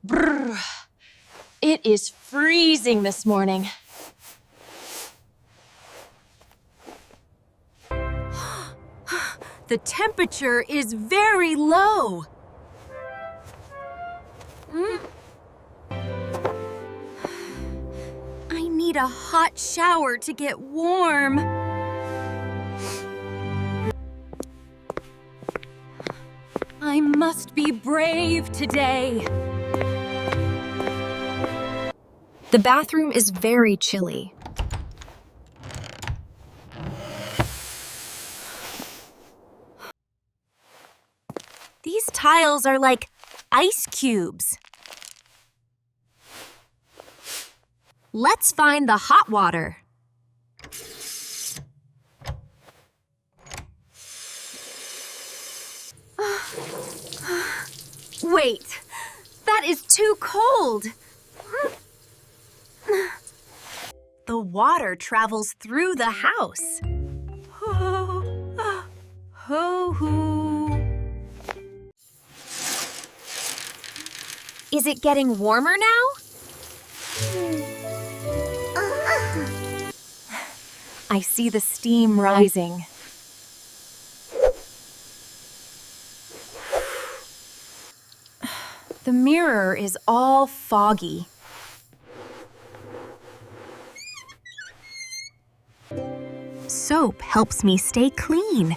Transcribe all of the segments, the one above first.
Brr. It is freezing this morning. The temperature is very low. I need a hot shower to get warm. I must be brave today. The bathroom is very chilly. These tiles are like ice cubes. Let's find the hot water. Wait, that is too cold. The water travels through the house. Is it getting warmer now? I see the steam rising. The mirror is all foggy. Soap helps me stay clean.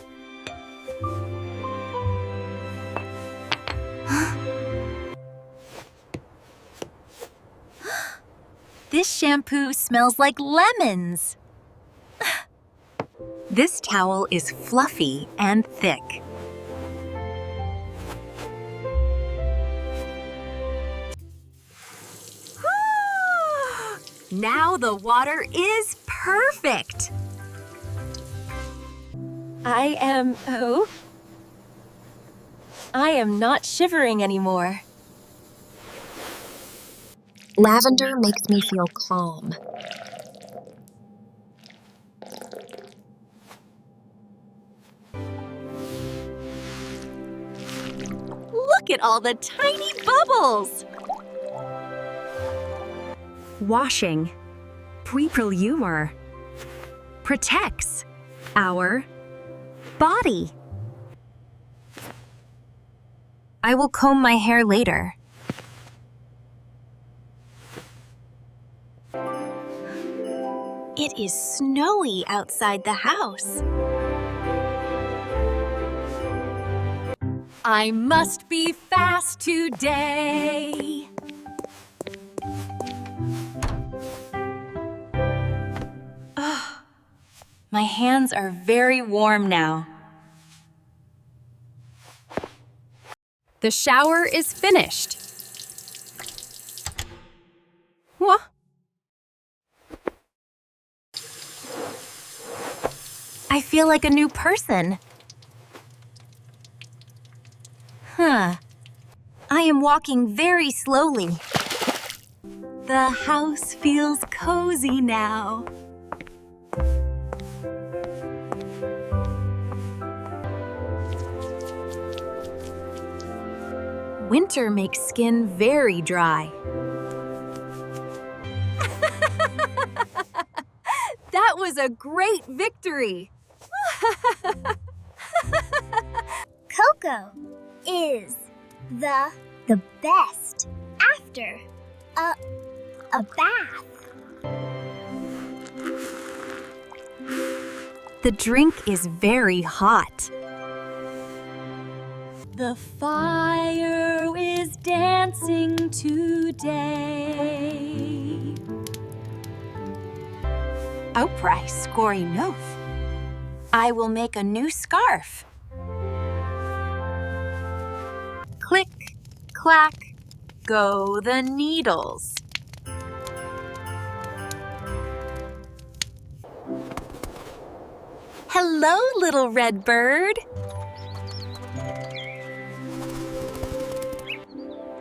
This shampoo smells like lemons. This towel is fluffy and thick. Now the water is perfect. I am not shivering anymore. Lavender makes me feel calm. Look at all the tiny bubbles. Washing, prepollumer, protects our body. I will comb my hair later. It is snowy outside the house. I must be fast today. My hands are very warm now. The shower is finished. What? I feel like a new person. I am walking very slowly. The house feels cozy now. Winter makes skin very dry. That was a great victory. Cocoa is the best after a bath. The drink is very hot. The fire is dancing today. Après scory neuf. I will make a new scarf. Click, clack, go the needles. Hello, little red bird.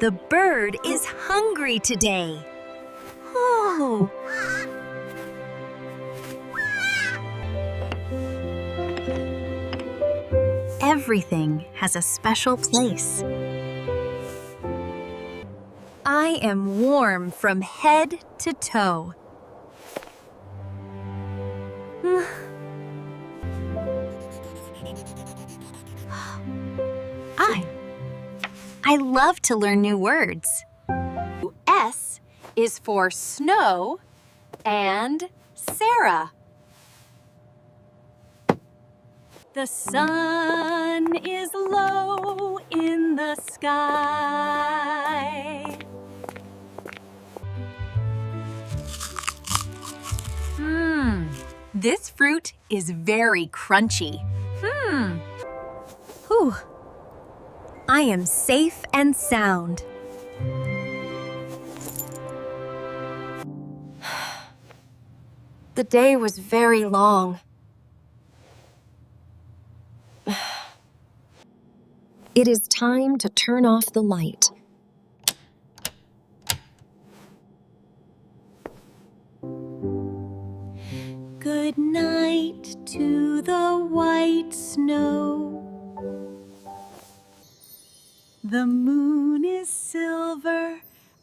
The bird is hungry today. Oh. Everything has a special place. I am warm from head to toe. I love to learn new words. S is for snow and Sara. The sun is low in the sky. This fruit is very crunchy. Whew. I am safe and sound. The day was very long. It is time to turn off the light. Good night to the white snow. The moon is silver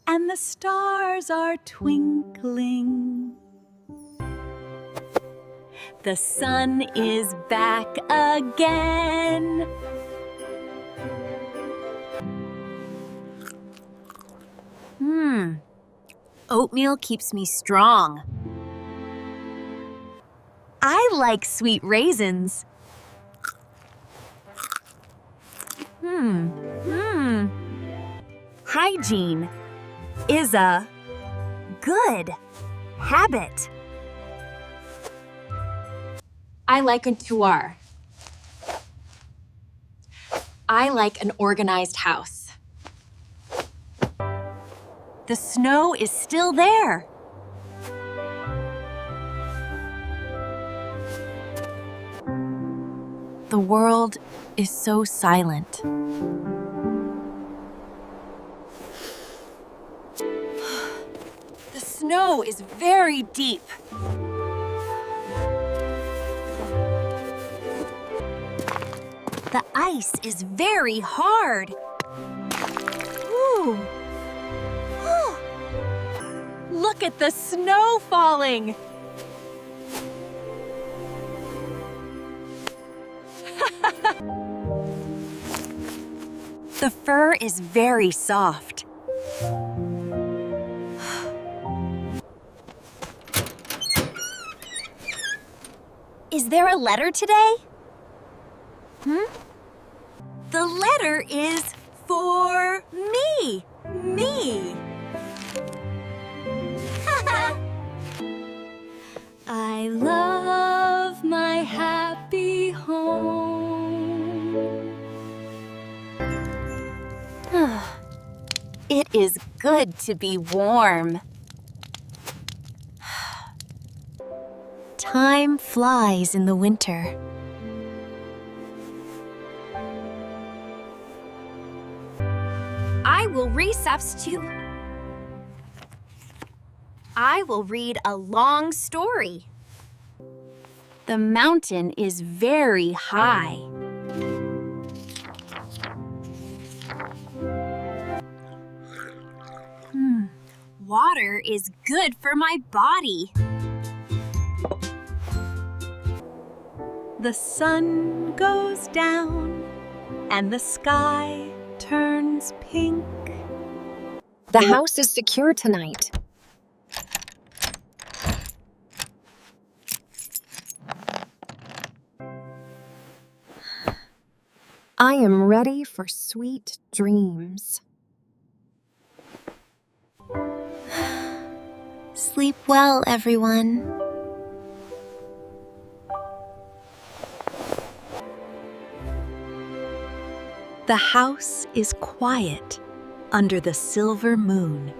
and the stars are twinkling. The sun is back again. Oatmeal keeps me strong. I like sweet raisins. Hygiene is a good habit. I like a tour. I like an organized house. The snow is still there. The world is so silent. The snow is very deep. The ice is very hard. Ooh. Look at the snow falling. The fur is very soft. Is there a letter today? The letter is for me. Me. I love my happy home. It is good to be warm. Time flies in the winter. I will resubstitute. I will read a long story. The mountain is very high. Water is good for my body. The sun goes down and the sky turns pink. The house is secure tonight. I am ready for sweet dreams. Sleep well, everyone. The house is quiet under the silver moon.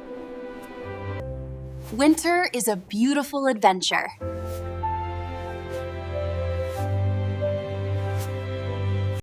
Winter is a beautiful adventure.